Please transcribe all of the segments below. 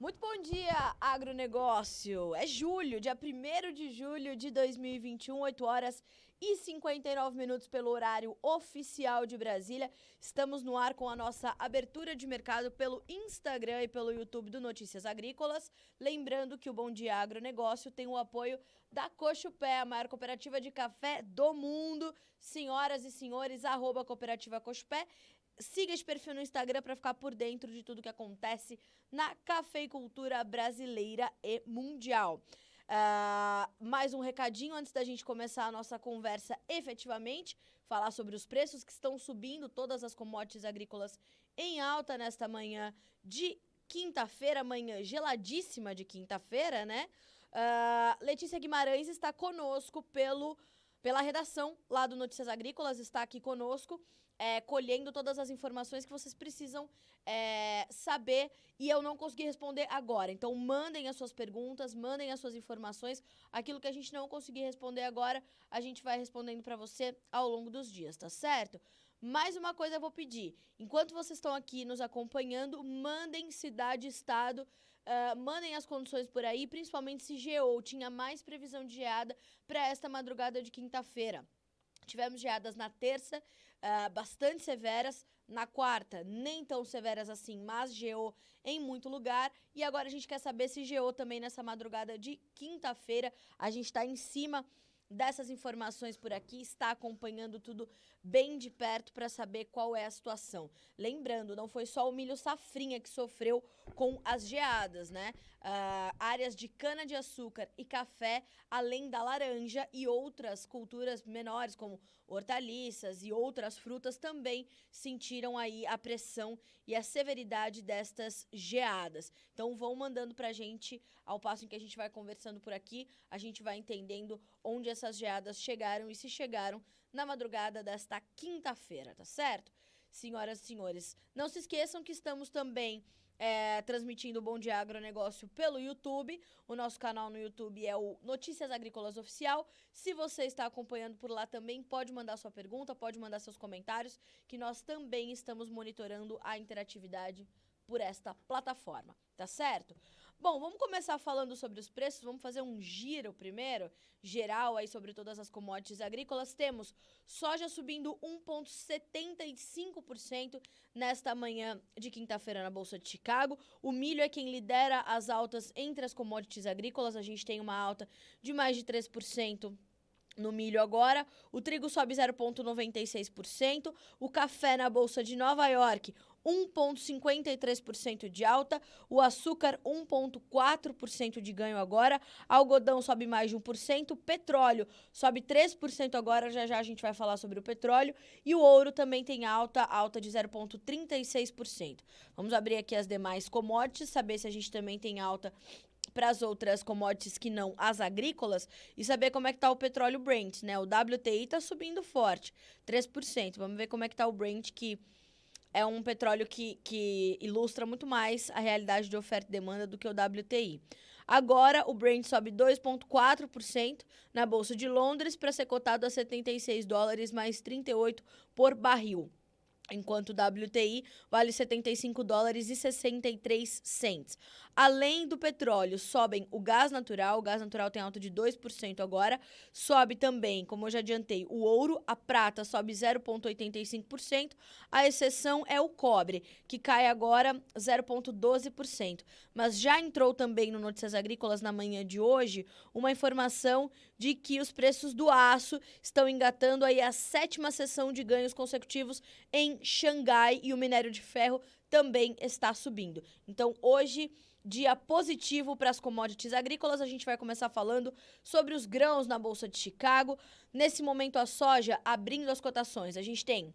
Muito bom dia, agronegócio. É julho, dia 1º de julho de 2021, 8 horas e 59 minutos pelo horário oficial de Brasília. Estamos no ar com a nossa abertura de mercado pelo Instagram e pelo YouTube do Notícias Agrícolas. Lembrando que o Bom Dia Agronegócio tem o apoio da Cochupé, a maior cooperativa de café do mundo. Senhoras e senhores, @cooperativa Cochupé. Siga esse perfil no Instagram para ficar por dentro de tudo que acontece na cafeicultura brasileira e mundial. Mais um recadinho antes da gente começar a nossa conversa efetivamente, falar sobre os preços que estão subindo, todas as commodities agrícolas em alta nesta manhã de quinta-feira, manhã geladíssima de quinta-feira, né? Letícia Guimarães está conosco pela redação lá do Notícias Agrícolas, está aqui conosco, colhendo todas as informações que vocês precisam saber e eu não consegui responder agora. Então, mandem as suas perguntas, mandem as suas informações. Aquilo que a gente não conseguir responder agora, a gente vai respondendo para você ao longo dos dias, tá certo? Mais uma coisa eu vou pedir. Enquanto vocês estão aqui nos acompanhando, mandem cidade e estado, mandem as condições por aí, principalmente se geou, tinha mais previsão de geada para esta madrugada de quinta-feira. Tivemos geadas na terça, bastante severas. Na quarta, nem tão severas assim, mas geou em muito lugar. E agora a gente quer saber se geou também nessa madrugada de quinta-feira. A gente está em cima dessas informações por aqui, está acompanhando tudo bem de perto para saber qual é a situação. Lembrando, não foi só o milho safrinha que sofreu com as geadas, né? Áreas de cana-de-açúcar e café, além da laranja e outras culturas menores, como hortaliças e outras frutas, também sentiram aí a pressão e a severidade destas geadas. Então vão mandando pra gente, ao passo em que a gente vai conversando por aqui, a gente vai entendendo onde essas geadas chegaram e se chegaram na madrugada desta quinta-feira, tá certo? Senhoras e senhores, não se esqueçam que estamos também transmitindo o Bom Dia Agronegócio pelo YouTube. O nosso canal no YouTube é o Notícias Agrícolas Oficial. Se você está acompanhando por lá também, pode mandar sua pergunta, pode mandar seus comentários, que nós também estamos monitorando a interatividade por esta plataforma, tá certo? Bom, vamos começar falando sobre os preços, vamos fazer um giro primeiro, geral aí sobre todas as commodities agrícolas. Temos soja subindo 1,75% nesta manhã de quinta-feira na Bolsa de Chicago. O milho é quem lidera as altas entre as commodities agrícolas, a gente tem uma alta de mais de 3% no milho agora. O trigo sobe 0,96%, o café na Bolsa de Nova York 1,53% de alta, o açúcar 1,4% de ganho agora, algodão sobe mais de 1%, petróleo sobe 3% agora, já a gente vai falar sobre o petróleo, e o ouro também tem alta de 0,36%. Vamos abrir aqui as demais commodities, saber se a gente também tem alta para as outras commodities que não as agrícolas e saber como é que tá o petróleo Brent, né? O WTI tá subindo forte, 3%. Vamos ver como é que tá o Brent, que é um petróleo que ilustra muito mais a realidade de oferta e demanda do que o WTI. Agora, o Brent sobe 2,4% na Bolsa de Londres para ser cotado a $76 mais 38 por barril. Enquanto o WTI vale $75,63. Além do petróleo, sobem o gás natural tem alta de 2% agora, sobe também, como eu já adiantei, o ouro, a prata sobe 0,85%, a exceção é o cobre, que cai agora 0,12%. Mas já entrou também no Notícias Agrícolas na manhã de hoje uma informação de que os preços do aço estão engatando aí a 7ª sessão de ganhos consecutivos em Xangai e o minério de ferro também está subindo. Então, hoje, dia positivo para as commodities agrícolas. A gente vai começar falando sobre os grãos na Bolsa de Chicago. Nesse momento, a soja abrindo as cotações. A gente tem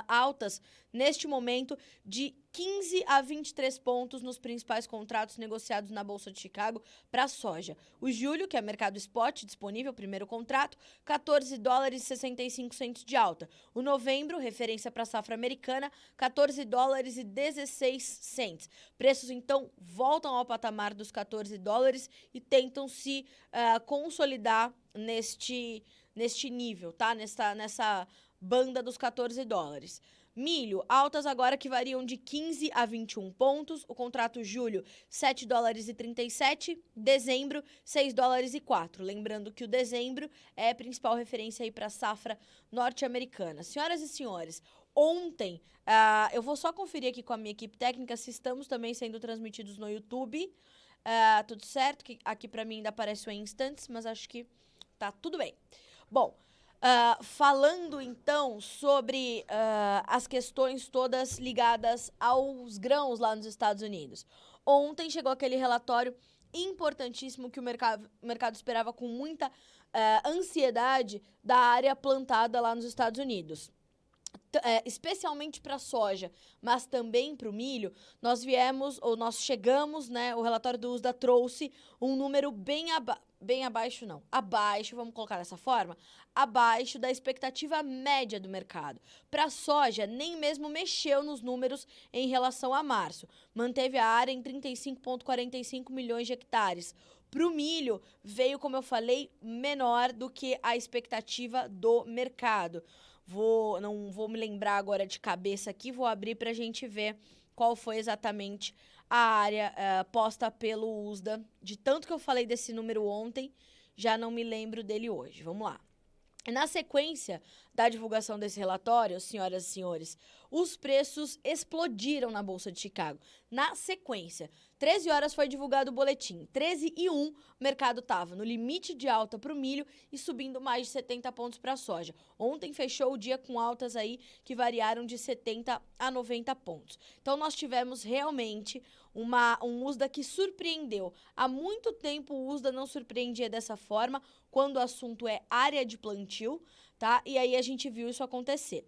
altas, neste momento, de 15 a 23 pontos nos principais contratos negociados na Bolsa de Chicago para soja. O julho, que é mercado spot, disponível, primeiro contrato, $14,65 de alta. O novembro, referência para a safra americana, $14,16. Preços, então, voltam ao patamar dos $14 e tentam se consolidar neste nível, tá? Nessa banda dos 14 dólares. Milho, altas agora que variam de 15 a 21 pontos. O contrato julho, 7 dólares e 37. Dezembro, 6 dólares e 4. Lembrando que o dezembro é a principal referência aí para a safra norte-americana. Senhoras e senhores, ontem, eu vou só conferir aqui com a minha equipe técnica se estamos também sendo transmitidos no YouTube. Tudo certo, que aqui para mim ainda aparece o Instants, mas acho que tá tudo bem. Bom, falando então sobre as questões todas ligadas aos grãos lá nos Estados Unidos. Ontem chegou aquele relatório importantíssimo que o mercado esperava com muita ansiedade da área plantada lá nos Estados Unidos. Especialmente para a soja, mas também para o milho, nós chegamos, né, o relatório do USDA trouxe um número abaixo, vamos colocar dessa forma, abaixo da expectativa média do mercado. Para a soja, nem mesmo mexeu nos números em relação a março, manteve a área em 35,45 milhões de hectares. Para o milho, veio, como eu falei, menor do que a expectativa do mercado. Não vou me lembrar agora de cabeça aqui, vou abrir para a gente ver qual foi exatamente a área posta pelo USDA. De tanto que eu falei desse número ontem, já não me lembro dele hoje. Vamos lá. Na sequência da divulgação desse relatório, senhoras e senhores, os preços explodiram na Bolsa de Chicago. Na sequência, 13 horas foi divulgado o boletim. 13h01, o mercado estava no limite de alta para o milho e subindo mais de 70 pontos para a soja. Ontem fechou o dia com altas aí que variaram de 70 a 90 pontos. Então, nós tivemos realmente um USDA que surpreendeu. Há muito tempo o USDA não surpreendia dessa forma, quando o assunto é área de plantio, tá? E aí a gente viu isso acontecer.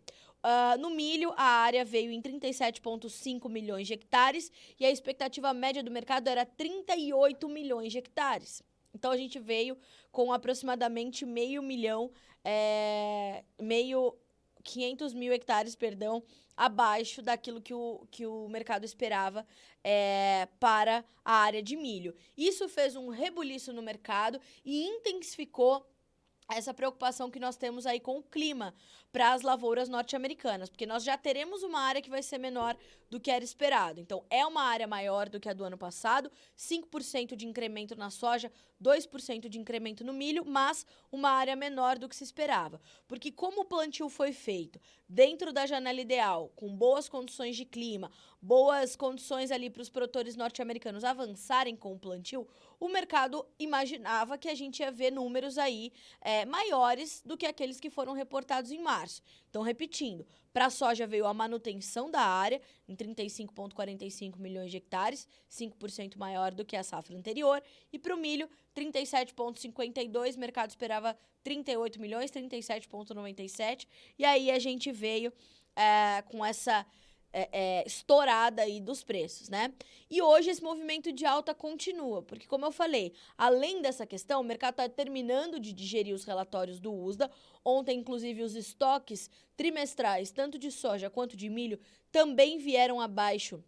No milho, a área veio em 37,5 milhões de hectares e a expectativa média do mercado era 38 milhões de hectares. Então, a gente veio com aproximadamente 500 mil hectares, abaixo daquilo que o mercado esperava para a área de milho. Isso fez um rebuliço no mercado e intensificou essa preocupação que nós temos aí com o clima para as lavouras norte-americanas, porque nós já teremos uma área que vai ser menor do que era esperado. Então, é uma área maior do que a do ano passado, 5% de incremento na soja, 2% de incremento no milho, mas uma área menor do que se esperava. Porque como o plantio foi feito dentro da janela ideal, com boas condições de clima, boas condições ali para os produtores norte-americanos avançarem com o plantio, o mercado imaginava que a gente ia ver números aí maiores do que aqueles que foram reportados em março. Então, repetindo, para a soja veio a manutenção da área em 35,45 milhões de hectares, 5% maior do que a safra anterior, e para o milho, 37,52, o mercado esperava 38 milhões, 37,97, e aí a gente veio com essa estourada aí dos preços, né? E hoje esse movimento de alta continua, porque como eu falei, além dessa questão, o mercado está terminando de digerir os relatórios do USDA. Ontem, inclusive, os estoques trimestrais, tanto de soja quanto de milho, também vieram abaixo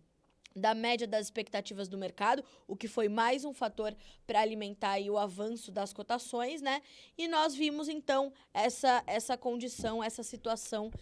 da média das expectativas do mercado, o que foi mais um fator para alimentar aí o avanço das cotações, né? E nós vimos, então, essa condição, essa situação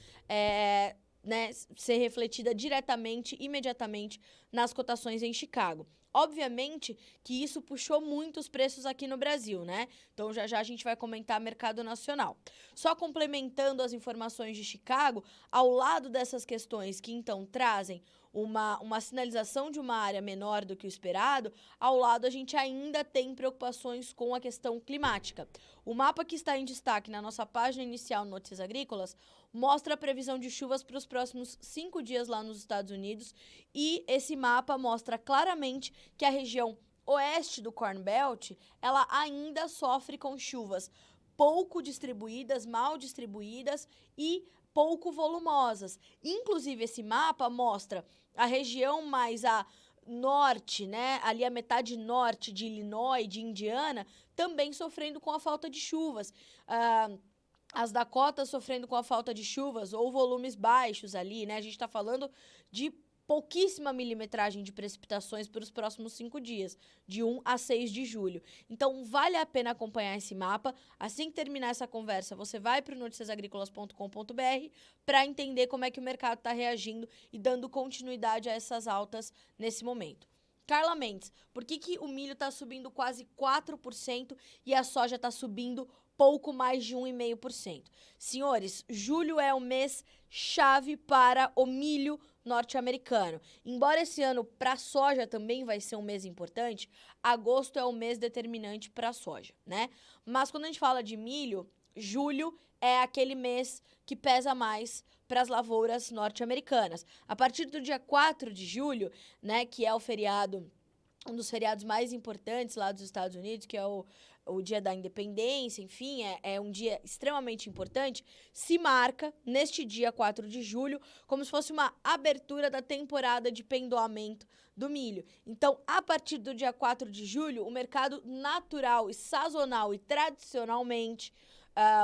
ser refletida diretamente, imediatamente, nas cotações em Chicago. Obviamente que isso puxou muito os preços aqui no Brasil, né? Então, já a gente vai comentar mercado nacional. Só complementando as informações de Chicago, ao lado dessas questões que, então, trazem uma sinalização de uma área menor do que o esperado, ao lado a gente ainda tem preocupações com a questão climática. O mapa que está em destaque na nossa página inicial Notícias Agrícolas mostra a previsão de chuvas para os próximos 5 dias lá nos Estados Unidos, e esse mapa mostra claramente que a região oeste do Corn Belt, ela ainda sofre com chuvas pouco distribuídas, mal distribuídas e pouco volumosas. Inclusive, esse mapa mostra a região mais a norte, né, ali a metade norte de Illinois, de Indiana, também sofrendo com a falta de chuvas. As Dakotas sofrendo com a falta de chuvas ou volumes baixos ali, né? A gente está falando de pouquíssima milimetragem de precipitações para os próximos 5 dias, de 1 a 6 de julho. Então, vale a pena acompanhar esse mapa. Assim que terminar essa conversa, você vai para o noticiasagricolas.com.br para entender como é que o mercado está reagindo e dando continuidade a essas altas nesse momento. Carla Mendes, por que o milho está subindo quase 4% e a soja está subindo pouco mais de 1,5%? Senhores, julho é o mês chave para o milho norte-americano. Embora esse ano para a soja também vai ser um mês importante, agosto é o mês determinante para a soja, né? Mas quando a gente fala de milho, julho é aquele mês que pesa mais para as lavouras norte-americanas. A partir do dia 4 de julho, né, que é o feriado, um dos feriados mais importantes lá dos Estados Unidos, que é o dia da independência, enfim, é um dia extremamente importante, se marca, neste dia 4 de julho, como se fosse uma abertura da temporada de pendoamento do milho. Então, a partir do dia 4 de julho, o mercado natural e sazonal e tradicionalmente,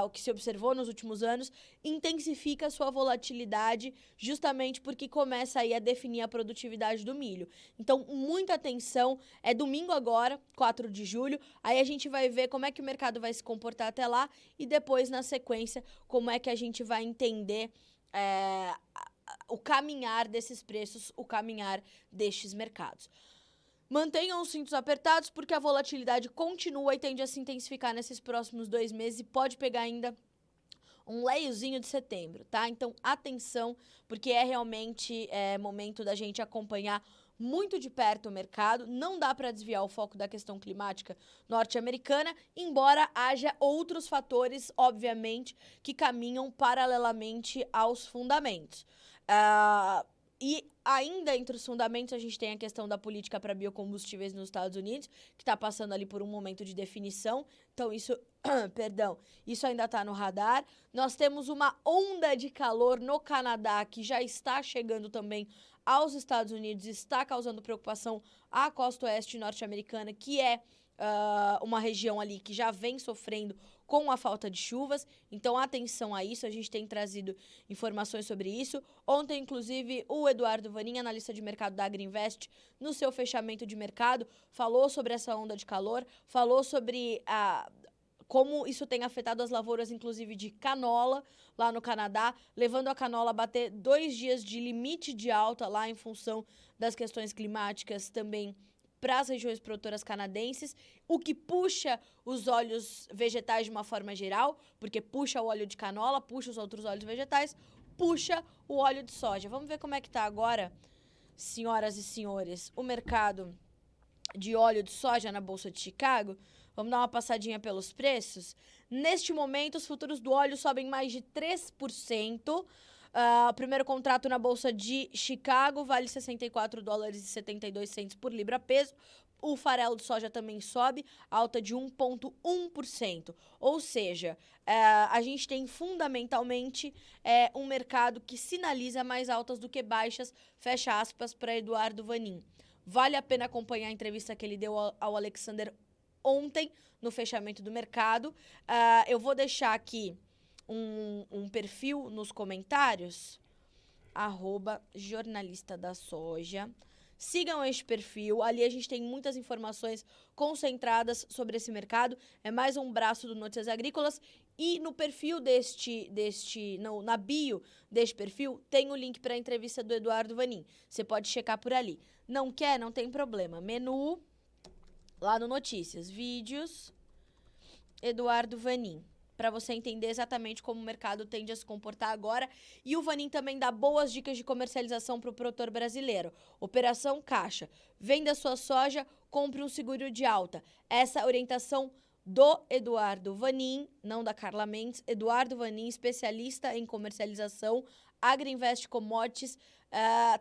o que se observou nos últimos anos, intensifica a sua volatilidade justamente porque começa aí a definir a produtividade do milho. Então, muita atenção, é domingo agora, 4 de julho, aí a gente vai ver como é que o mercado vai se comportar até lá e depois, na sequência, como é que a gente vai entender o caminhar desses preços, o caminhar destes mercados. Mantenham os cintos apertados porque a volatilidade continua e tende a se intensificar nesses próximos 2 meses e pode pegar ainda um leiozinho de setembro, tá? Então, atenção, porque é realmente momento da gente acompanhar muito de perto o mercado. Não dá para desviar o foco da questão climática norte-americana, embora haja outros fatores, obviamente, que caminham paralelamente aos fundamentos. E ainda entre os fundamentos, a gente tem a questão da política para biocombustíveis nos Estados Unidos, que está passando ali por um momento de definição. Então, isso, isso ainda está no radar. Nós temos uma onda de calor no Canadá, que já está chegando também aos Estados Unidos, está causando preocupação à costa oeste norte-americana, que é uma região ali que já vem sofrendo com a falta de chuvas, então atenção a isso, a gente tem trazido informações sobre isso. Ontem, inclusive, o Eduardo Vanin, analista de mercado da Agrinvest, no seu fechamento de mercado, falou sobre essa onda de calor, falou sobre como isso tem afetado as lavouras, inclusive de canola, lá no Canadá, levando a canola a bater 2 dias de limite de alta lá em função das questões climáticas também para as regiões produtoras canadenses, o que puxa os óleos vegetais de uma forma geral, porque puxa o óleo de canola, puxa os outros óleos vegetais, puxa o óleo de soja. Vamos ver como é que está agora, senhoras e senhores, o mercado de óleo de soja na Bolsa de Chicago. Vamos dar uma passadinha pelos preços. Neste momento, os futuros do óleo sobem mais de 3%. O primeiro contrato na Bolsa de Chicago vale $64,72 por libra peso. O farelo de soja também sobe, alta de 1,1%. Ou seja, a gente tem fundamentalmente um mercado que sinaliza mais altas do que baixas, fecha aspas, para Eduardo Vanin. Vale a pena acompanhar a entrevista que ele deu ao Alexander ontem, no fechamento do mercado. Eu vou deixar aqui um perfil nos comentários, @jornalista da soja. Sigam este perfil, ali a gente tem muitas informações concentradas sobre esse mercado, é mais um braço do Notícias Agrícolas, e no perfil na bio deste perfil, tem o link para a entrevista do Eduardo Vanin, você pode checar por ali. Não quer? Não tem problema, menu, lá no Notícias, vídeos, Eduardo Vanin, para você entender exatamente como o mercado tende a se comportar agora. E o Vanin também dá boas dicas de comercialização para o produtor brasileiro. Operação Caixa. Venda sua soja, compre um seguro de alta. Essa orientação do Eduardo Vanin, não da Carla Mendes. Eduardo Vanin, especialista em comercialização, Agrinvest Commodities.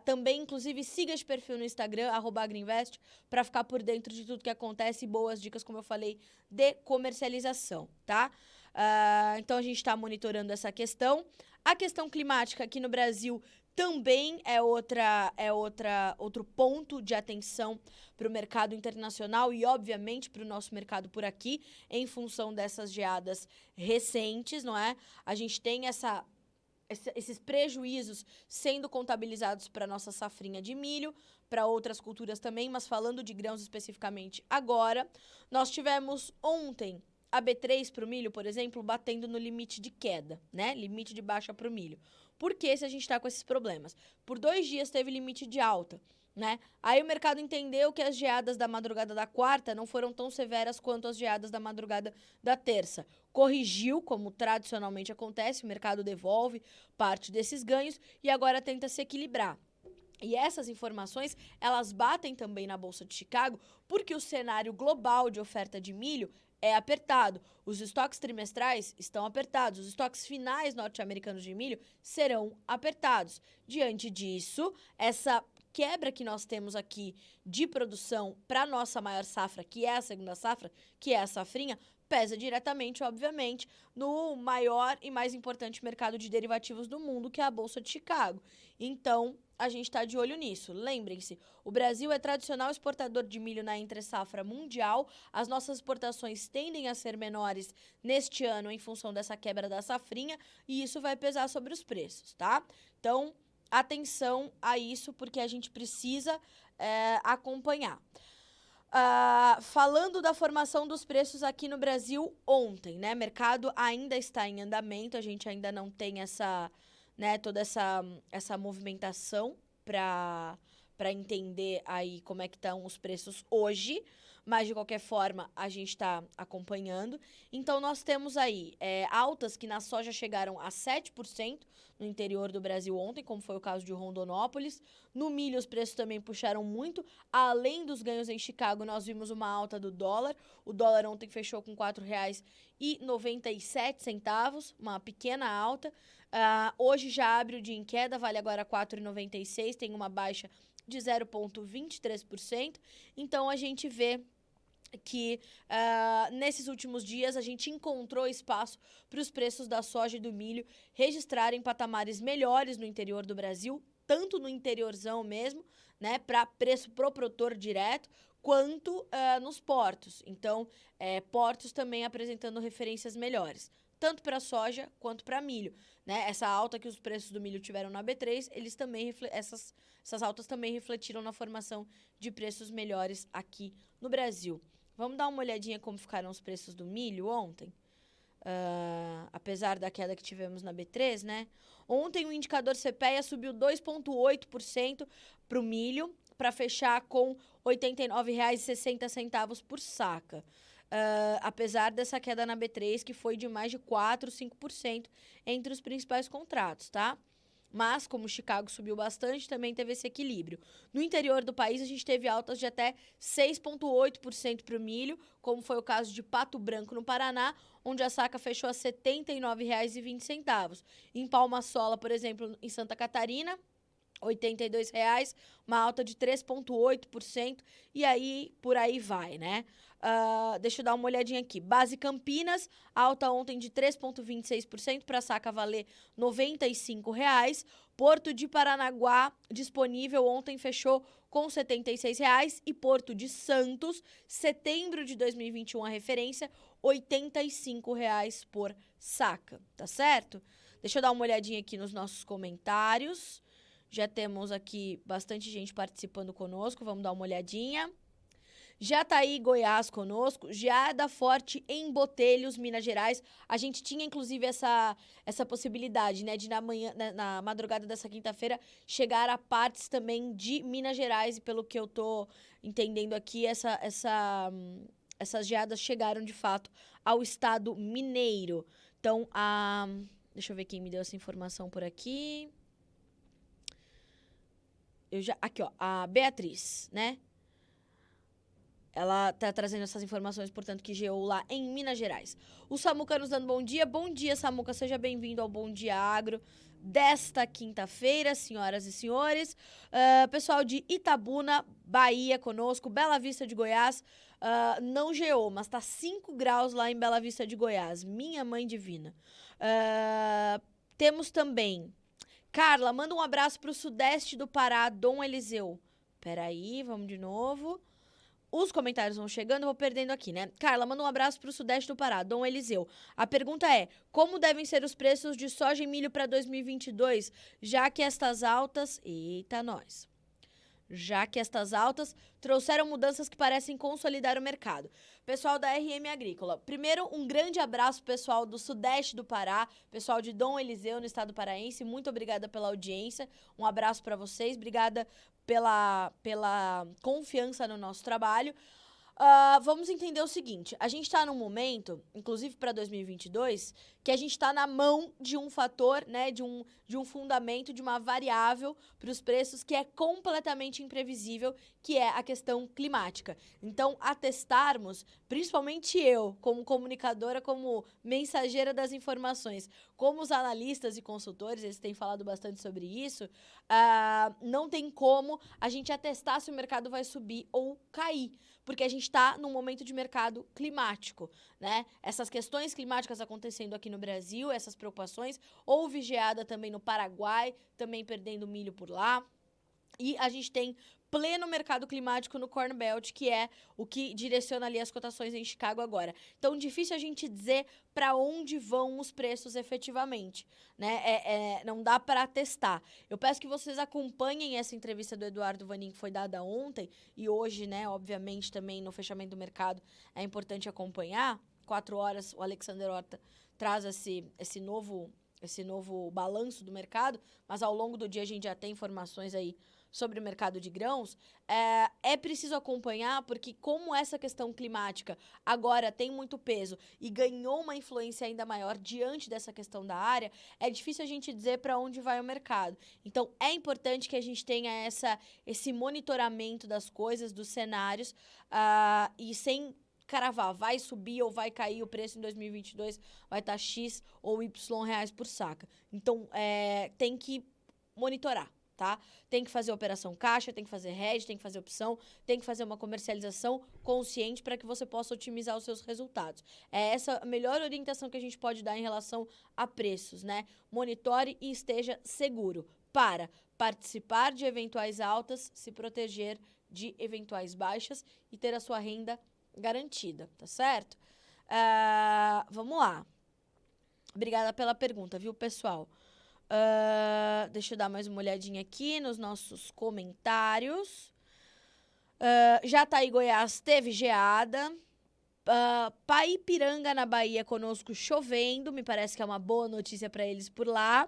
Também, inclusive, siga esse perfil no Instagram, @Agrinvest, para ficar por dentro de tudo que acontece e boas dicas, como eu falei, de comercialização, tá? Então, a gente está monitorando essa questão. A questão climática aqui no Brasil também é outro ponto de atenção para o mercado internacional e, obviamente, para o nosso mercado por aqui, em função dessas geadas recentes, não é? A gente tem essa esses prejuízos sendo contabilizados para nossa safrinha de milho, para outras culturas também, mas falando de grãos especificamente agora, nós tivemos ontem a B3 para o milho, por exemplo, batendo no limite de queda, né? Limite de baixa para o milho. Por que se a gente está com esses problemas? Por 2 dias teve limite de alta, né? Aí o mercado entendeu que as geadas da madrugada da quarta não foram tão severas quanto as geadas da madrugada da terça. Corrigiu, como tradicionalmente acontece, o mercado devolve parte desses ganhos e agora tenta se equilibrar. E essas informações, elas batem também na Bolsa de Chicago, porque o cenário global de oferta de milho é apertado. Os estoques trimestrais estão apertados. Os estoques finais norte-americanos de milho serão apertados. Diante disso, essa quebra que nós temos aqui de produção para a nossa maior safra, que é a segunda safra, que é a safrinha, pesa diretamente, obviamente, no maior e mais importante mercado de derivativos do mundo, que é a Bolsa de Chicago. Então, a gente está de olho nisso. Lembrem-se, o Brasil é tradicional exportador de milho na entre-safra mundial. As nossas exportações tendem a ser menores neste ano em função dessa quebra da safrinha e isso vai pesar sobre os preços, tá? Então, atenção a isso, porque a gente precisa acompanhar. Falando da formação dos preços aqui no Brasil ontem, né? Mercado ainda está em andamento, a gente ainda não tem toda essa movimentação para entender aí como é que estão os preços hoje, mas de qualquer forma a gente está acompanhando. Então nós temos aí altas que na soja chegaram a 7% no interior do Brasil ontem, como foi o caso de Rondonópolis. No milho os preços também puxaram muito, além dos ganhos em Chicago nós vimos uma alta do dólar. O dólar ontem fechou com R$ 4,97, uma pequena alta. Hoje já abre o dia em queda, vale agora R$ 4,96, tem uma baixa de 0,23%. Então, a gente vê que nesses últimos dias a gente encontrou espaço para os preços da soja e do milho registrarem patamares melhores no interior do Brasil, tanto no interiorzão mesmo, né, para preço pro produtor direto, quanto nos portos. Então, portos também apresentando referências melhores, tanto para soja quanto para milho, né? Essa alta que os preços do milho tiveram na B3, eles também essas altas também refletiram na formação de preços melhores aqui no Brasil. Vamos dar uma olhadinha como ficaram os preços do milho ontem? Apesar da queda que tivemos na B3, né? Ontem o indicador CPEA subiu 2,8% para o milho, para fechar com R$ 89,60 por saca. Apesar dessa queda na B3, que foi de mais de 4%, 5% entre os principais contratos, tá? Mas, como Chicago subiu bastante, também teve esse equilíbrio. No interior do país, a gente teve altas de até 6,8% para o milho, como foi o caso de Pato Branco, no Paraná, onde a saca fechou a R$ 79,20. Em Palma Sola, por exemplo, em Santa Catarina, R$ 82,00, uma alta de 3,8%, e aí, por aí vai, né? Deixa eu dar uma olhadinha aqui. Base Campinas, alta ontem de 3,26% para a saca valer R$ 95,00. Porto de Paranaguá, disponível, ontem fechou com R$ 76,00. E Porto de Santos, setembro de 2021, a referência, R$ 85,00 por saca, tá certo? Deixa eu dar uma olhadinha aqui nos nossos comentários. Já temos aqui bastante gente participando conosco, vamos dar uma olhadinha. Jataí, Goiás conosco, Geada forte em Botelhos, Minas Gerais. A gente tinha, inclusive, essa possibilidade, né, de na madrugada dessa quinta-feira chegar a partes também de Minas Gerais. E pelo que eu tô entendendo aqui, essas geadas chegaram, de fato, ao estado mineiro. Então, deixa eu ver quem me deu essa informação por aqui. Aqui, ó, a Beatriz, né? Ela tá trazendo essas informações, portanto, que geou lá em Minas Gerais. O Samuca nos dando bom dia. Bom dia, Samuca. Seja bem-vindo ao Bom Dia Agro desta quinta-feira, senhoras e senhores. Pessoal de Itabuna, Bahia, conosco. Bela Vista de Goiás. Não geou, mas tá 5 graus lá em Bela Vista de Goiás. Minha mãe divina. Temos também... Carla, manda um abraço pro sudeste do Pará, Dom Eliseu. Peraí, vamos de novo. Os comentários vão chegando, eu vou perdendo aqui, né? Carla, manda um abraço pro Sudeste do Pará, Dom Eliseu. A pergunta é, como devem ser os preços de soja e milho para 2022, já que estas altas... Eita, nós! Já que estas altas trouxeram mudanças que parecem consolidar o mercado. Pessoal da RM Agrícola, primeiro um grande abraço pessoal do Sudeste do Pará, pessoal de Dom Eliseu no estado paraense, muito obrigada pela audiência, um abraço para vocês, obrigada pela confiança no nosso trabalho. Vamos entender o seguinte, a gente está num momento, inclusive para 2022, que a gente está na mão de um fator, né, de um fundamento, de uma variável para os preços que é completamente imprevisível, que é a questão climática. Então, atestarmos, principalmente eu, como comunicadora, como mensageira das informações, como os analistas e consultores, eles têm falado bastante sobre isso, não tem como a gente atestar se o mercado vai subir ou cair, porque a gente está num momento de mercado climático, né? Essas questões climáticas acontecendo aqui no Brasil, essas preocupações, houve geada também no Paraguai, também perdendo milho por lá, e a gente tem pleno mercado climático no Corn Belt, que é o que direciona ali as cotações em Chicago agora. Então, difícil a gente dizer para onde vão os preços efetivamente, né? Não dá para testar. Eu peço que vocês acompanhem essa entrevista do Eduardo Vanin, que foi dada ontem, e hoje, né, obviamente, também no fechamento do mercado, é importante acompanhar. 4 horas, o Alexander Horta traz esse novo balanço do mercado, mas ao longo do dia a gente já tem informações aí sobre o mercado de grãos, é preciso acompanhar, porque como essa questão climática agora tem muito peso e ganhou uma influência ainda maior diante dessa questão da área, é difícil a gente dizer para onde vai o mercado. Então, é importante que a gente tenha esse monitoramento das coisas, dos cenários, e sem cravar, vai subir ou vai cair o preço em 2022, vai estar X ou Y reais por saca. Então, tem que monitorar, tá? Tem que fazer operação caixa, tem que fazer hedge, tem que fazer opção, tem que fazer uma comercialização consciente para que você possa otimizar os seus resultados. É essa a melhor orientação que a gente pode dar em relação a preços, né? Monitore e esteja seguro para participar de eventuais altas, se proteger de eventuais baixas e ter a sua renda garantida, tá certo? Vamos lá. Obrigada pela pergunta, viu, pessoal? Deixa eu dar mais uma olhadinha aqui nos nossos comentários. Jataí, Goiás, teve geada. Paipiranga, na Bahia, conosco chovendo. Me parece que é uma boa notícia para eles por lá.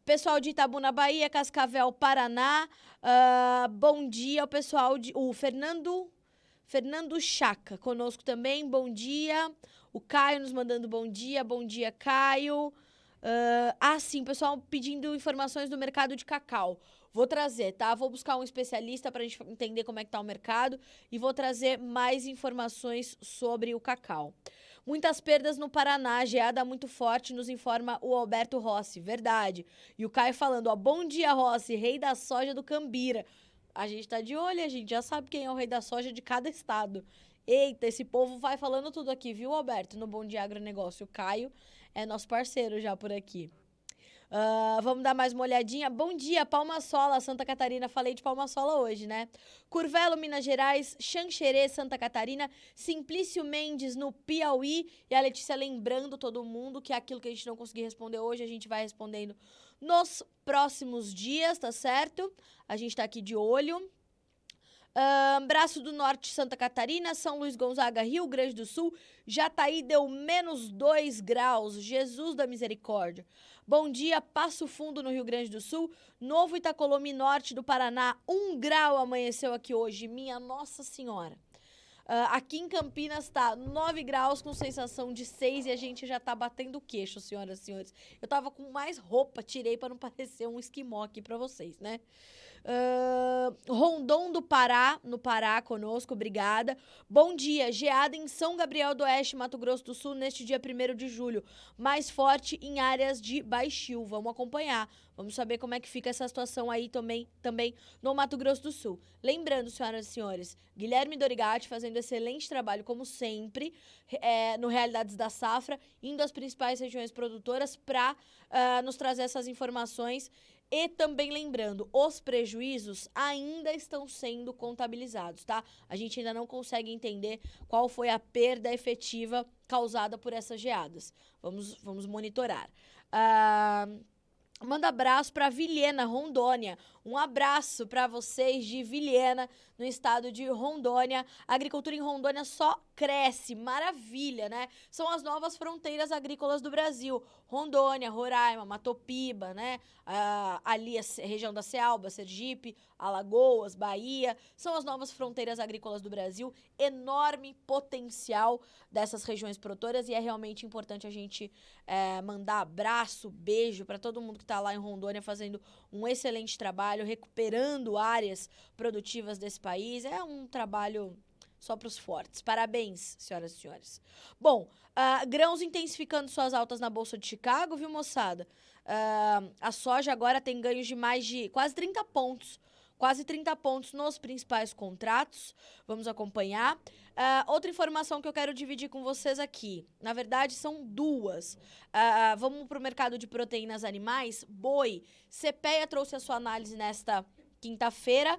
Pessoal de Itabuna, Bahia, Cascavel, Paraná. Bom dia, o pessoal de... O Fernando Chaca, conosco também, bom dia. O Caio nos mandando bom dia, Caio. Sim, pessoal pedindo informações do mercado de cacau. Vou trazer, tá? Vou buscar um especialista pra gente entender como é que tá o mercado e vou trazer mais informações sobre o cacau. Muitas perdas no Paraná, geada muito forte, nos informa o Alberto Rossi, verdade. E o Caio falando, ó, bom dia, Rossi, rei da soja do Cambira. A gente tá de olho, a gente já sabe quem é o rei da soja de cada estado. Eita, esse povo vai falando tudo aqui, viu, Alberto? No Bom Dia Agronegócio. O Caio é nosso parceiro já por aqui. Vamos dar mais uma olhadinha. Bom dia, Palma Sola, Santa Catarina. Falei de Palma Sola hoje, né? Curvelo, Minas Gerais, Xanxerê, Santa Catarina, Simplício Mendes no Piauí. E a Letícia lembrando todo mundo que aquilo que a gente não conseguir responder hoje, a gente vai respondendo nos próximos dias, tá certo? A gente tá aqui de olho. Braço do Norte, Santa Catarina, São Luís Gonzaga, Rio Grande do Sul, Jataí deu -2 graus, Jesus da misericórdia. Bom dia, Passo Fundo no Rio Grande do Sul, Novo Itacolomi Norte do Paraná, 1 grau amanheceu aqui hoje, minha Nossa Senhora. Aqui em Campinas tá 9 graus com sensação de 6 e a gente já tá batendo o queixo, senhoras e senhores. Eu tava com mais roupa, tirei pra não parecer um esquimó aqui pra vocês, né? Rondon do Pará, no Pará conosco, obrigada. Bom dia, geada em São Gabriel do Oeste, Mato Grosso do Sul, neste dia 1º de julho. Mais forte em áreas de baixio, vamos acompanhar. Vamos saber como é que fica essa situação aí também no Mato Grosso do Sul. Lembrando, senhoras e senhores, Guilherme Dorigatti fazendo excelente trabalho, como sempre, no Realidades da Safra, indo às principais regiões produtoras para nos trazer essas informações. E também lembrando, os prejuízos ainda estão sendo contabilizados, tá? A gente ainda não consegue entender qual foi a perda efetiva causada por essas geadas. Vamos monitorar. Manda abraço para Vilhena, Rondônia. Um abraço para vocês de Vilhena, no estado de Rondônia. A agricultura em Rondônia só cresce, maravilha, né? São as novas fronteiras agrícolas do Brasil. Rondônia, Roraima, Matopiba, né? Ali a região da Cealba, Sergipe, Alagoas, Bahia. São as novas fronteiras agrícolas do Brasil. Enorme potencial dessas regiões produtoras e é realmente importante a gente mandar abraço, beijo para todo mundo que está lá em Rondônia fazendo um excelente trabalho, recuperando áreas produtivas desse país. É um trabalho só para os fortes. Parabéns, senhoras e senhores. Bom, grãos intensificando suas altas na Bolsa de Chicago, viu, moçada? A soja agora tem ganhos de mais de quase 30 pontos. Quase 30 pontos nos principais contratos. Vamos acompanhar. Outra informação que eu quero dividir com vocês aqui. Na verdade, são duas. Vamos para o mercado de proteínas animais. Boi. CPEA trouxe a sua análise nesta quinta-feira.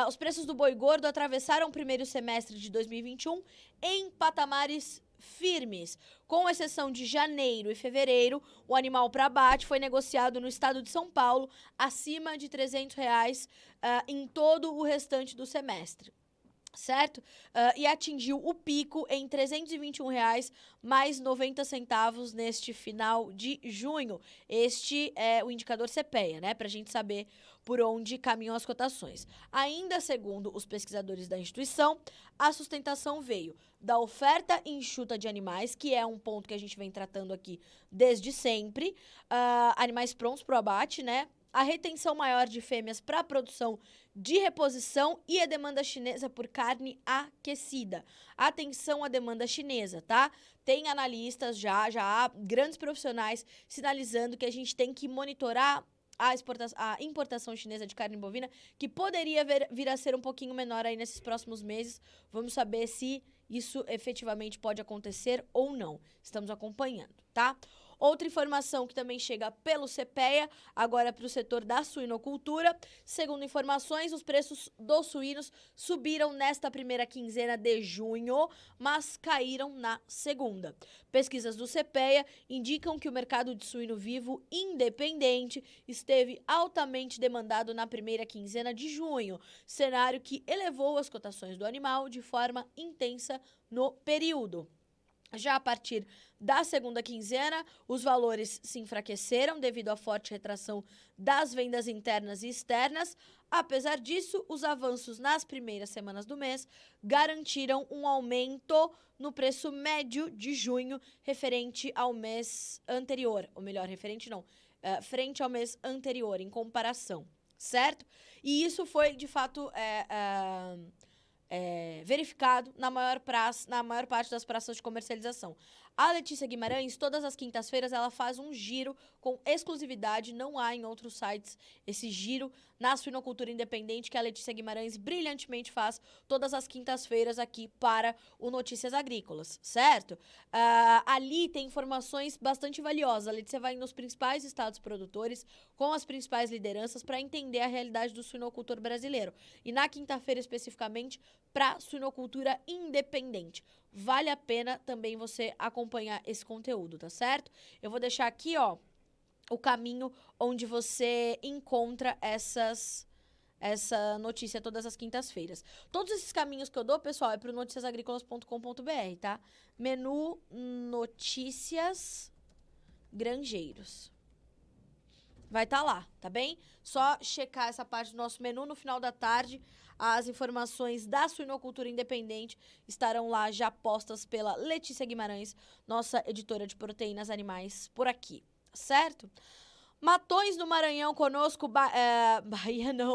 Os preços do boi gordo atravessaram o primeiro semestre de 2021 em patamares firmes. Com exceção de janeiro e fevereiro, o animal para abate foi negociado no estado de São Paulo acima de R$300 em todo o restante do semestre. Certo? E atingiu o pico em R$321 mais 90 centavos neste final de junho. Este é o indicador CPEA, né? Pra gente saber por onde caminham as cotações. Ainda segundo os pesquisadores da instituição, a sustentação veio da oferta enxuta de animais, que é um ponto que a gente vem tratando aqui desde sempre, animais prontos para o abate, né? A retenção maior de fêmeas para a produção de reposição e a demanda chinesa por carne aquecida. Atenção à demanda chinesa, tá? Tem analistas já há grandes profissionais sinalizando que a gente tem que monitorar a importação chinesa de carne bovina, que poderia vir a ser um pouquinho menor aí nesses próximos meses. Vamos saber se isso efetivamente pode acontecer ou não. Estamos acompanhando, tá? Outra informação que também chega pelo CPEA, agora para o setor da suinocultura. Segundo informações, os preços dos suínos subiram nesta primeira quinzena de junho, mas caíram na segunda. Pesquisas do CPEA indicam que o mercado de suíno vivo independente esteve altamente demandado na primeira quinzena de junho, cenário que elevou as cotações do animal de forma intensa no período. Já a partir da segunda quinzena, os valores se enfraqueceram devido à forte retração das vendas internas e externas. Apesar disso, os avanços nas primeiras semanas do mês garantiram um aumento no preço médio de junho referente ao mês anterior. Ou melhor, frente ao mês anterior, em comparação, certo? E isso foi, de fato, verificado na maior parte das praças de comercialização. A Letícia Guimarães, todas as quintas-feiras, ela faz um giro com exclusividade, não há em outros sites esse giro na suinocultura independente que a Letícia Guimarães brilhantemente faz todas as quintas-feiras aqui para o Notícias Agrícolas, certo? Ali tem informações bastante valiosas. A Letícia vai nos principais estados produtores, com as principais lideranças, para entender a realidade do suinocultor brasileiro. E na quinta-feira, especificamente, para suinocultura independente. Vale a pena também você acompanhar esse conteúdo, tá certo? Eu vou deixar aqui, ó, o caminho onde você encontra essa notícia todas as quintas-feiras. Todos esses caminhos que eu dou, pessoal, é pro noticiasagricolas.com.br, tá? Menu Notícias Granjeiros. Vai estar lá, tá bem? Só checar essa parte do nosso menu no final da tarde. As informações da suinocultura independente estarão lá já postas pela Letícia Guimarães, nossa editora de proteínas animais por aqui, certo? Matões do Maranhão conosco,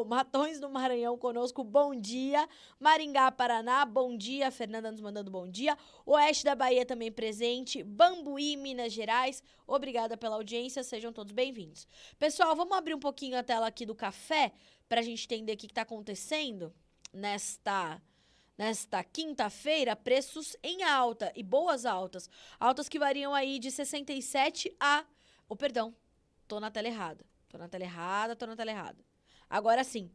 Matões do Maranhão conosco, bom dia. Maringá, Paraná, bom dia. Fernanda nos mandando bom dia. Oeste da Bahia também presente. Bambuí, Minas Gerais, obrigada pela audiência, sejam todos bem-vindos. Pessoal, vamos abrir um pouquinho a tela aqui do café pra gente entender o que tá acontecendo nesta quinta-feira. Preços em alta e boas altas que variam aí de 67 a... perdão. Tô na tela errada. Tô na tela errada. Agora sim.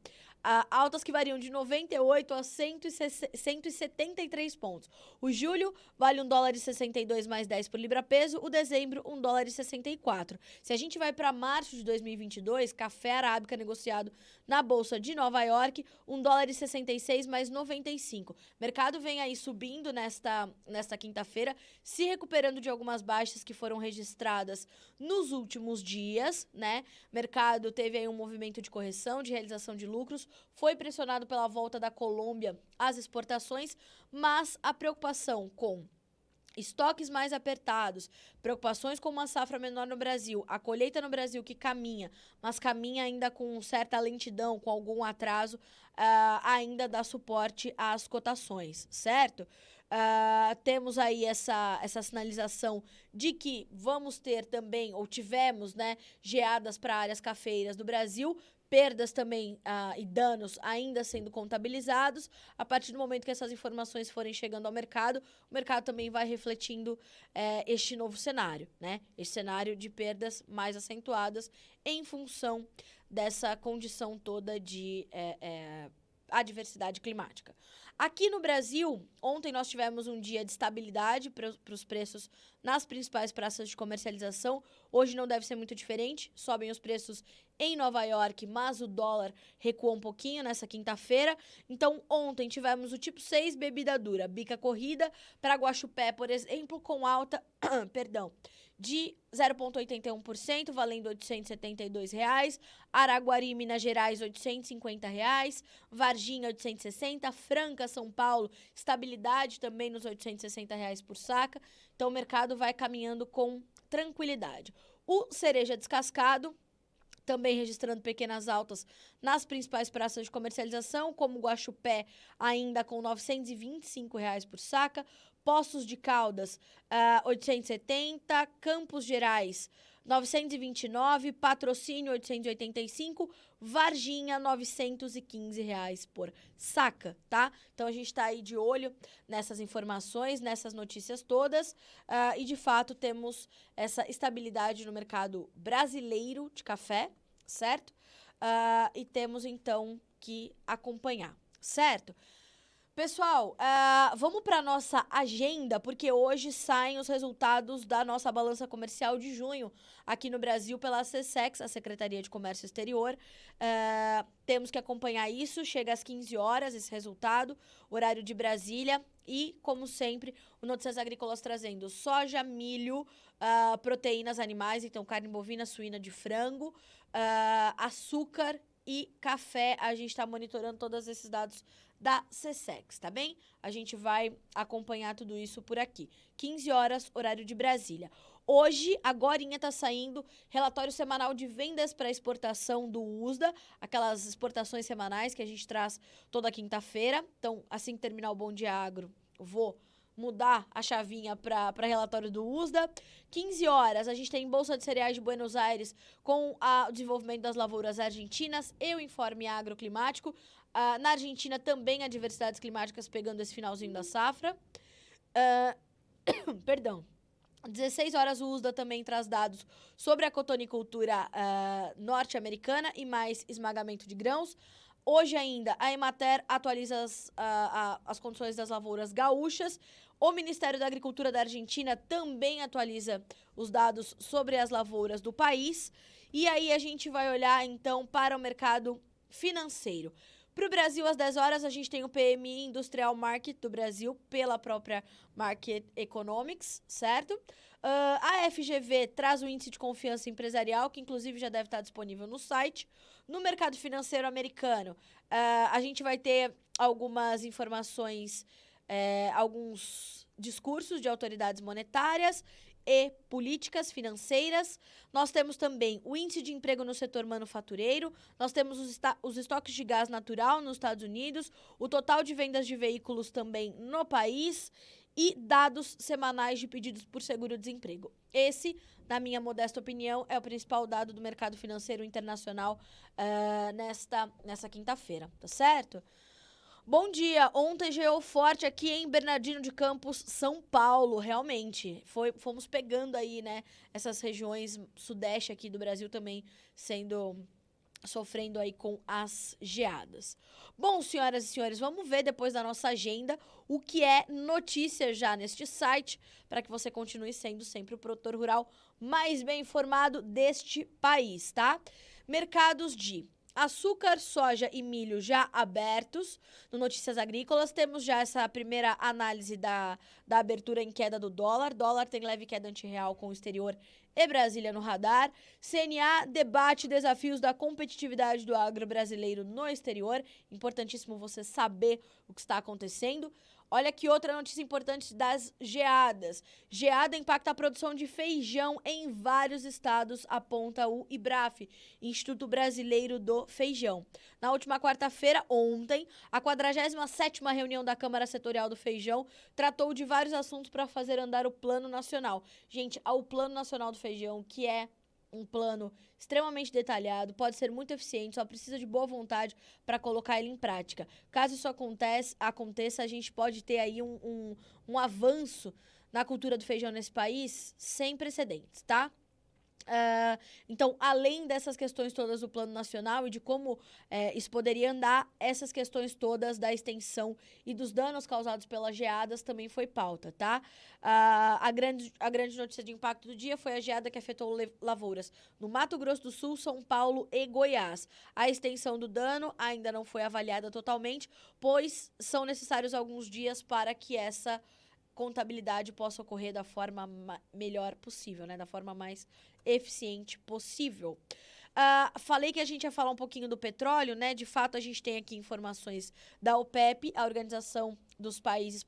Altas que variam de 98 a 173 pontos. O julho vale $1,62 mais 10 por libra peso. O dezembro, $1,64. Se a gente vai para março de 2022, café arábica negociado na Bolsa de Nova York, $1,66 mais 95. Mercado vem aí subindo nesta quinta-feira, se recuperando de algumas baixas que foram registradas nos últimos dias, né? Mercado teve aí um movimento de correção, de realização de lucros, foi pressionado pela volta da Colômbia às exportações, mas a preocupação com estoques mais apertados, preocupações com uma safra menor no Brasil, a colheita no Brasil que caminha, mas caminha ainda com certa lentidão, com algum atraso, ainda dá suporte às cotações, certo? Temos aí essa sinalização de que vamos ter também, ou tivemos, né, geadas para áreas cafeeiras do Brasil, perdas também e danos ainda sendo contabilizados. A partir do momento que essas informações forem chegando ao mercado, o mercado também vai refletindo este novo cenário, né? Este cenário de perdas mais acentuadas em função dessa condição toda de adversidade climática. Aqui no Brasil, ontem nós tivemos um dia de estabilidade para os preços nas principais praças de comercialização. Hoje não deve ser muito diferente, sobem os preços em Nova York, mas o dólar recuou um pouquinho nessa quinta-feira. Então, ontem tivemos o tipo 6 bebida dura, bica corrida, para Guaxupé, por exemplo, com alta, de 0,81%, valendo R$ 872. Araguari, Minas Gerais, R$ 850. Varginha, 860. Franca, São Paulo, estabilidade também nos R$ 860 por saca. Então, o mercado vai caminhando com tranquilidade. O cereja descascado, também registrando pequenas altas nas principais praças de comercialização, como Guaxupé, ainda com R$ 925 por saca. Poços de Caldas, 870, Campos Gerais, 929, Patrocínio, 885, Varginha, R$ 915 por saca, tá? Então, a gente tá aí de olho nessas informações, nessas notícias todas, e, de fato, temos essa estabilidade no mercado brasileiro de café, certo? E temos, então, que acompanhar, certo? Pessoal, vamos para nossa agenda, porque hoje saem os resultados da nossa balança comercial de junho aqui no Brasil pela SECEX, a Secretaria de Comércio Exterior. Temos que acompanhar isso, chega às 15 horas esse resultado, horário de Brasília. E, como sempre, o Notícias Agrícolas trazendo soja, milho, proteínas animais, então carne bovina, suína, de frango, açúcar e café. A gente está monitorando todos esses dados da SECEX, tá bem? A gente vai acompanhar tudo isso por aqui. 15 horas, horário de Brasília. Hoje, agorinha, tá saindo relatório semanal de vendas para exportação do USDA, aquelas exportações semanais que a gente traz toda quinta-feira. Então, assim que terminar o Bom Dia Agro, vou mudar a chavinha para relatório do USDA. 15 horas, a gente tem Bolsa de Cereais de Buenos Aires com o desenvolvimento das lavouras argentinas e o informe agroclimático. Na Argentina também há diversidades climáticas pegando esse finalzinho da safra. Perdão. 16 horas o USDA também traz dados sobre a cotonicultura norte-americana e mais esmagamento de grãos. Hoje ainda, a Emater atualiza as condições das lavouras gaúchas. O Ministério da Agricultura da Argentina também atualiza os dados sobre as lavouras do país. E aí a gente vai olhar, então, para o mercado financeiro. Para o Brasil, às 10 horas, a gente tem o PMI Industrial Market do Brasil, pela própria Market Economics, certo? A FGV traz o índice de confiança empresarial, que inclusive já deve estar disponível no site. No mercado financeiro americano, a gente vai ter algumas informações, alguns discursos de autoridades monetárias e políticas financeiras. Nós temos também o índice de emprego no setor manufatureiro, nós temos os estoques de gás natural nos Estados Unidos, o total de vendas de veículos também no país e dados semanais de pedidos por seguro-desemprego. Esse, na minha modesta opinião, é o principal dado do mercado financeiro internacional nessa quinta-feira, tá certo? Bom dia, ontem geou forte aqui em Bernardino de Campos, São Paulo, realmente. Fomos pegando aí, né, essas regiões sudeste aqui do Brasil também sofrendo aí com as geadas. Bom, senhoras e senhores, vamos ver depois da nossa agenda o que é notícia já neste site, para que você continue sendo sempre o produtor rural mais bem informado deste país, tá? Mercados de açúcar, soja e milho já abertos no Notícias Agrícolas. Temos já essa primeira análise da abertura em queda do dólar. Dólar tem leve queda antirreal com o exterior e Brasília no radar. CNA debate desafios da competitividade do agro brasileiro no exterior. Importantíssimo você saber o que está acontecendo. Olha aqui outra notícia importante das geadas. Geada impacta a produção de feijão em vários estados, aponta o IBRAF, Instituto Brasileiro do Feijão. Na última quarta-feira, ontem, a 47ª reunião da Câmara Setorial do Feijão tratou de vários assuntos para fazer andar o Plano Nacional. Gente, o Plano Nacional do Feijão, que é um plano extremamente detalhado, pode ser muito eficiente, só precisa de boa vontade para colocar ele em prática. Caso isso aconteça, a gente pode ter aí um avanço na cultura do feijão nesse país sem precedentes, tá? Então, além dessas questões todas do Plano Nacional e de como isso poderia andar, essas questões todas da extensão e dos danos causados pelas geadas também foi pauta, tá? A grande notícia de impacto do dia foi a geada que afetou lavouras no Mato Grosso do Sul, São Paulo e Goiás. A extensão do dano ainda não foi avaliada totalmente, pois são necessários alguns dias para que essa contabilidade possa ocorrer da forma melhor possível, né? Da forma mais eficiente possível. Falei que a gente ia falar um pouquinho do petróleo, né? De fato, a gente tem aqui informações da OPEP, a Organização dos Países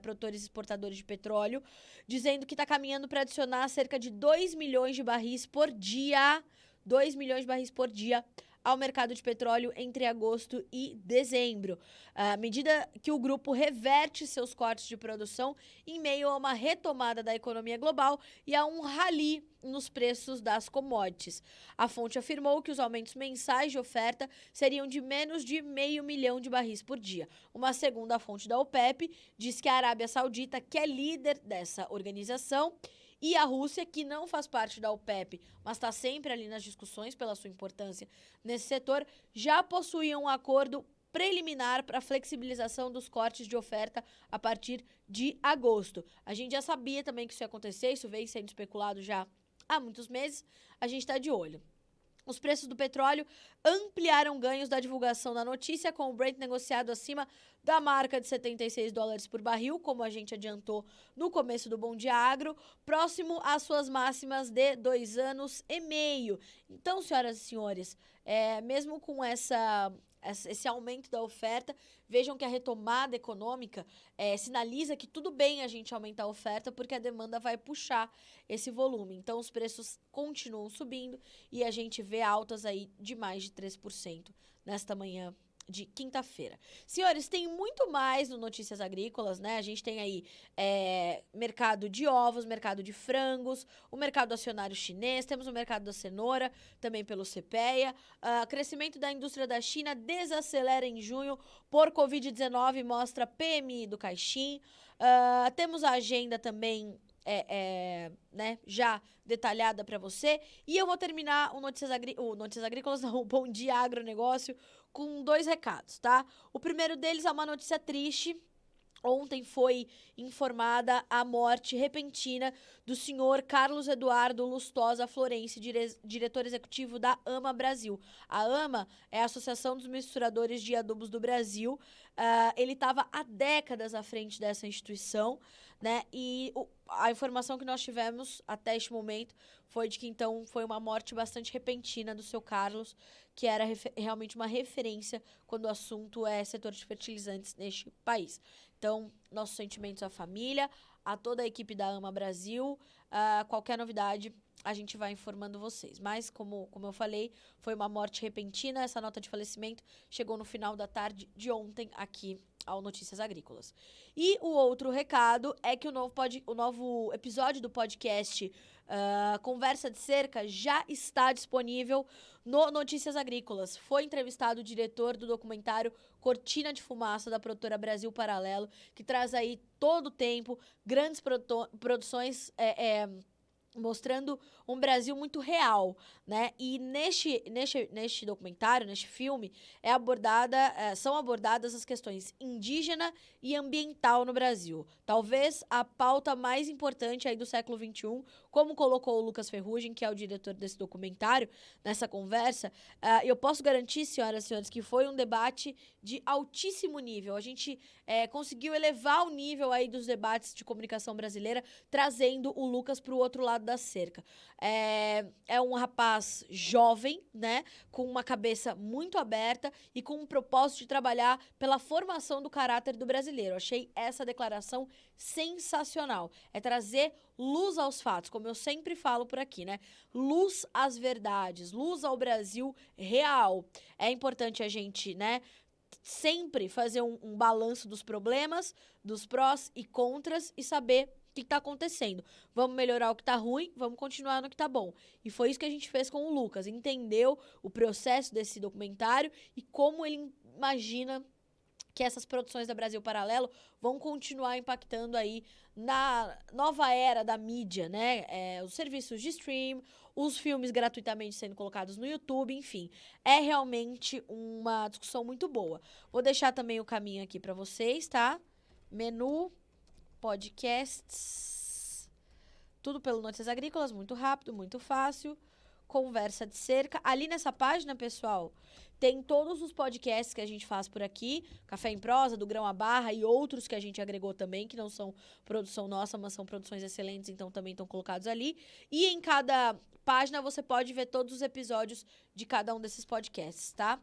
Produtores e Exportadores de Petróleo, dizendo que está caminhando para adicionar cerca de 2 milhões de barris por dia. 2 milhões de barris por dia ao mercado de petróleo entre agosto e dezembro. À medida que o grupo reverte seus cortes de produção em meio a uma retomada da economia global e a um rally nos preços das commodities. A fonte afirmou que os aumentos mensais de oferta seriam de menos de 500 mil de barris por dia. Uma segunda fonte da OPEP diz que a Arábia Saudita, que é líder dessa organização, e a Rússia, que não faz parte da OPEP, mas está sempre ali nas discussões pela sua importância nesse setor, já possuíam um acordo preliminar para a flexibilização dos cortes de oferta a partir de agosto. A gente já sabia também que isso ia acontecer, isso veio sendo especulado já há muitos meses, a gente está de olho. Os preços do petróleo ampliaram ganhos da divulgação da notícia, com o Brent negociado acima da marca de $76 por barril, como a gente adiantou no começo do Bom Dia Agro, próximo às suas máximas de 2 anos e meio. Então, senhoras e senhores, mesmo com esse aumento da oferta, vejam que a retomada econômica sinaliza que tudo bem a gente aumentar a oferta, porque a demanda vai puxar esse volume. Então, os preços continuam subindo e a gente vê altas aí de mais de 3% nesta manhã de quinta-feira. Senhores, tem muito mais no Notícias Agrícolas, né? A gente tem aí mercado de ovos, mercado de frangos, o mercado acionário chinês, temos o mercado da cenoura, também pelo CPEA. Crescimento da indústria da China desacelera em junho por Covid-19, mostra PMI do Caixin. Temos a agenda também né, já detalhada para você. E eu vou terminar o Notícias Agrícolas, não, o Bom Dia Agronegócio, com 2 recados, tá? O primeiro deles é uma notícia triste. Ontem foi informada a morte repentina do senhor Carlos Eduardo Lustosa Florense, diretor executivo da AMA Brasil. A AMA é a Associação dos Misturadores de Adubos do Brasil. Ele estava há décadas à frente dessa instituição, né? E a informação que nós tivemos até este momento foi de que, então, foi uma morte bastante repentina do seu Carlos, que era realmente uma referência quando o assunto é setor de fertilizantes neste país. Então, nossos sentimentos à família, a toda a equipe da AMA Brasil. Qualquer novidade, a gente vai informando vocês. Mas, como eu falei, foi uma morte repentina. Essa nota de falecimento chegou no final da tarde de ontem aqui ao Notícias Agrícolas. E o outro recado é que o novo episódio do podcast Conversa de Cerca já está disponível no Notícias Agrícolas. Foi entrevistado o diretor do documentário Cortina de Fumaça, da produtora Brasil Paralelo, que traz aí todo o tempo grandes produções mostrando um Brasil muito real, né? E neste documentário, neste filme, são abordadas as questões indígena e ambiental no Brasil. Talvez a pauta mais importante aí do século XXI, como colocou o Lucas Ferrugem, que é o diretor desse documentário, nessa conversa. Eu posso garantir, senhoras e senhores, que foi um debate de altíssimo nível. A gente conseguiu elevar o nível aí dos debates de comunicação brasileira, trazendo o Lucas para o outro lado da cerca. É um rapaz jovem, né, com uma cabeça muito aberta e com um propósito de trabalhar pela formação do caráter do brasileiro. Achei essa declaração sensacional. É trazer luz aos fatos, como eu sempre falo por aqui, né? Luz às verdades, luz ao Brasil real. É importante a gente, né, sempre fazer um balanço dos problemas, dos prós e contras e saber o que está acontecendo. Vamos melhorar o que está ruim, vamos continuar no que está bom. E foi isso que a gente fez com o Lucas. Entendeu o processo desse documentário e como ele imagina que essas produções da Brasil Paralelo vão continuar impactando aí na nova era da mídia, né? Os serviços de stream, os filmes gratuitamente sendo colocados no YouTube, enfim. É realmente uma discussão muito boa. Vou deixar também o caminho aqui para vocês, tá? Menu, podcasts, tudo pelo Notícias Agrícolas, muito rápido, muito fácil. Conversa de Cerca. Ali nessa página, pessoal, tem todos os podcasts que a gente faz por aqui, Café em Prosa, do Grão à Barra e outros que a gente agregou também, que não são produção nossa, mas são produções excelentes, então também estão colocados ali. E em cada página você pode ver todos os episódios de cada um desses podcasts, tá?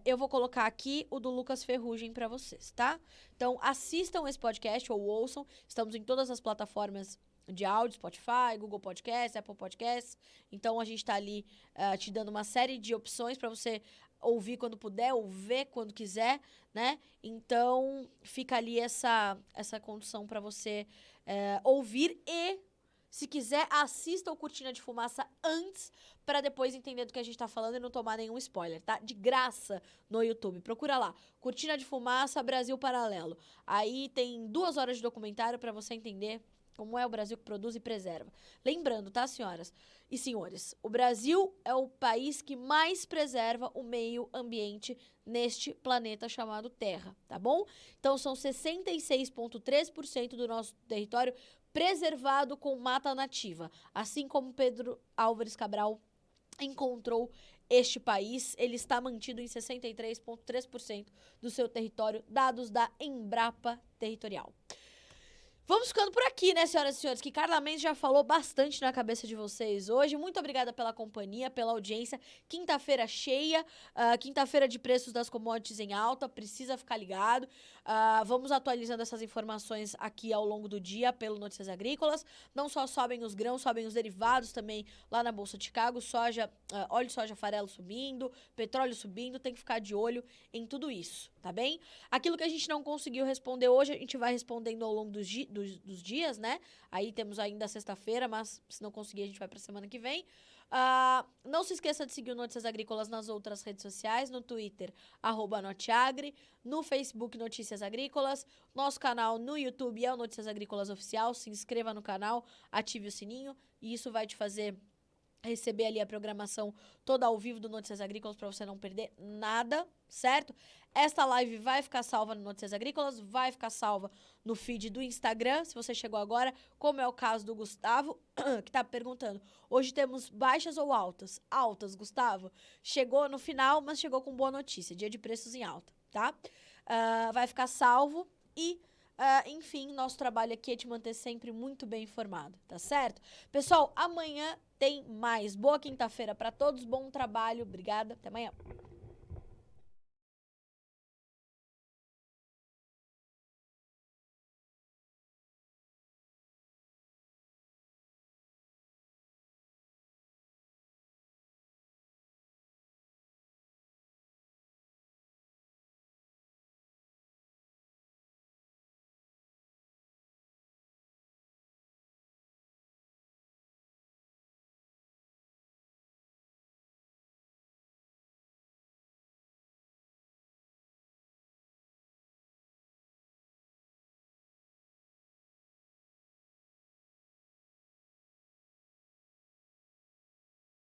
Eu vou colocar aqui o do Lucas Ferrugem para vocês, tá? Então assistam esse podcast ou ouçam, estamos em todas as plataformas de áudio, Spotify, Google Podcasts, Apple Podcasts. Então a gente tá ali te dando uma série de opções para você ouvir quando puder, ou ver quando quiser, né? Então fica ali essa condição para você ouvir e, se quiser, assista o Cortina de Fumaça antes, para depois entender do que a gente tá falando e não tomar nenhum spoiler, tá? De graça no YouTube. Procura lá, Cortina de Fumaça, Brasil Paralelo. Aí tem 2 horas de documentário para você entender como é o Brasil que produz e preserva. Lembrando, tá, senhoras e senhores? O Brasil é o país que mais preserva o meio ambiente neste planeta chamado Terra, tá bom? Então, são 66,3% do nosso território preservado com mata nativa. Assim como Pedro Álvares Cabral encontrou este país, ele está mantido em 63,3% do seu território, dados da Embrapa Territorial. Vamos ficando por aqui, né, senhoras e senhores? Que Carla Mendes já falou bastante na cabeça de vocês hoje. Muito obrigada pela companhia, pela audiência. Quinta-feira cheia, quinta-feira de preços das commodities em alta, precisa ficar ligado. Vamos atualizando essas informações aqui ao longo do dia pelo Notícias Agrícolas. Não só sobem os grãos, sobem os derivados também lá na Bolsa de Chicago. Soja, óleo de soja farelo subindo, petróleo subindo. Tem que ficar de olho em tudo isso, tá bem? Aquilo que a gente não conseguiu responder hoje, a gente vai respondendo ao longo dos dias, né? Aí temos ainda sexta-feira, mas se não conseguir, a gente vai pra semana que vem. Não se esqueça de seguir o Notícias Agrícolas nas outras redes sociais, no Twitter, @Noteagri, no Facebook Notícias Agrícolas, nosso canal no YouTube é o Notícias Agrícolas Oficial. Se inscreva no canal, ative o sininho e isso vai te fazer receber ali a programação toda ao vivo do Notícias Agrícolas para você não perder nada, certo? Esta live vai ficar salva no Notícias Agrícolas, vai ficar salva no feed do Instagram, se você chegou agora, como é o caso do Gustavo, que tá perguntando, hoje temos baixas ou altas? Altas, Gustavo. Chegou no final, mas chegou com boa notícia, dia de preços em alta, tá? Vai ficar salvo e... enfim, nosso trabalho aqui é te manter sempre muito bem informado, tá certo? Pessoal, amanhã tem mais. Boa quinta-feira para todos, bom trabalho, obrigada, até amanhã.